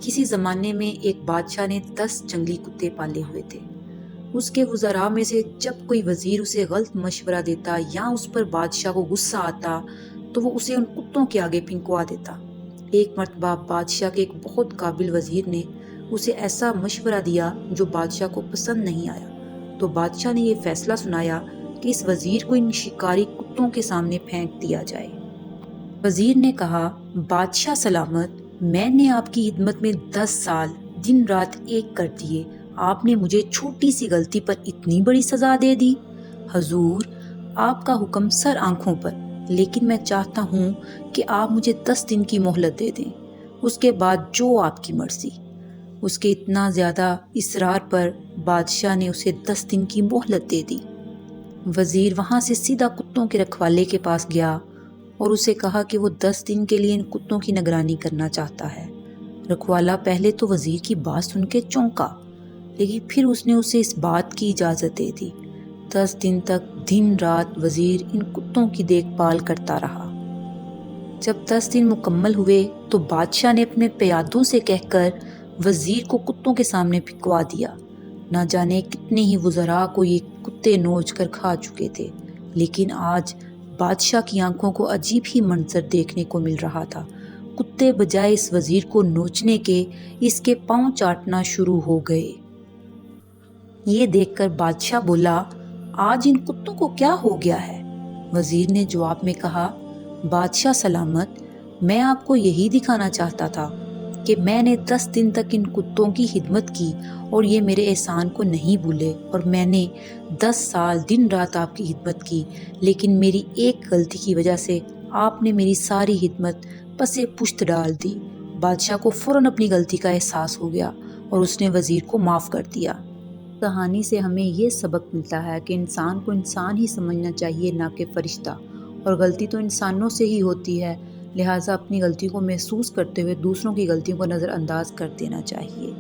کسی زمانے میں ایک بادشاہ نے 10 جنگلی کتے پالے ہوئے تھے۔ اس کے وزراء میں سے جب کوئی وزیر اسے غلط مشورہ دیتا یا اس پر بادشاہ کو غصہ آتا تو وہ اسے ان کتوں کے آگے پھنکوا دیتا۔ ایک مرتبہ بادشاہ کے ایک بہت قابل وزیر نے اسے ایسا مشورہ دیا جو بادشاہ کو پسند نہیں آیا، تو بادشاہ نے یہ فیصلہ سنایا کہ اس وزیر کو ان شکاری کتوں کے سامنے پھینک دیا جائے۔ وزیر نے کہا، بادشاہ سلامت، میں نے آپ کی خدمت میں 10 سال دن رات ایک کر دیے، آپ نے مجھے چھوٹی سی غلطی پر اتنی بڑی سزا دے دی۔ حضور، آپ کا حکم سر آنکھوں پر، لیکن میں چاہتا ہوں کہ آپ مجھے 10 دن کی مہلت دے دیں، اس کے بعد جو آپ کی مرضی۔ اس کے اتنا زیادہ اصرار پر بادشاہ نے اسے 10 دن کی مہلت دے دی۔ وزیر وہاں سے سیدھا کتوں کے رکھوالے کے پاس گیا اور اسے کہا کہ وہ 10 دن کے لیے ان کتوں کی نگرانی کرنا چاہتا ہے۔ رکھوالا پہلے تو وزیر کی بات سن کے چونکا، لیکن پھر اس نے اسے اس بات کی اجازت دے دی۔ 10 دن تک دن رات وزیر ان کتوں کی دیکھ بھال کرتا رہا۔ جب 10 دن مکمل ہوئے تو بادشاہ نے اپنے پیادوں سے کہہ کر وزیر کو کتوں کے سامنے پھنکوا دیا۔ نہ جانے کتنے ہی وزراء کو یہ کتے نوچ کر کھا چکے تھے، لیکن آج بادشاہ کی آنکھوں کو عجیب ہی منظر دیکھنے کو مل رہا تھا۔ کتے بجائے اس وزیر کو نوچنے کے اس کے پاؤں چاٹنا شروع ہو گئے۔ یہ دیکھ کر بادشاہ بولا، آج ان کتوں کو کیا ہو گیا ہے؟ وزیر نے جواب میں کہا، بادشاہ سلامت، میں آپ کو یہی دکھانا چاہتا تھا کہ میں نے 10 دن تک ان کتوں کی خدمت کی اور یہ میرے احسان کو نہیں بھولے، اور میں نے 10 سال دن رات آپ کی خدمت کی، لیکن میری ایک غلطی کی وجہ سے آپ نے میری ساری خدمت پسے پشت ڈال دی۔ بادشاہ کو فوراً اپنی غلطی کا احساس ہو گیا اور اس نے وزیر کو معاف کر دیا۔ کہانی سے ہمیں یہ سبق ملتا ہے کہ انسان کو انسان ہی سمجھنا چاہیے، نہ کہ فرشتہ، اور غلطی تو انسانوں سے ہی ہوتی ہے، لہٰذا اپنی غلطی کو محسوس کرتے ہوئے دوسروں کی غلطیوں کو نظر انداز کر دینا چاہیے۔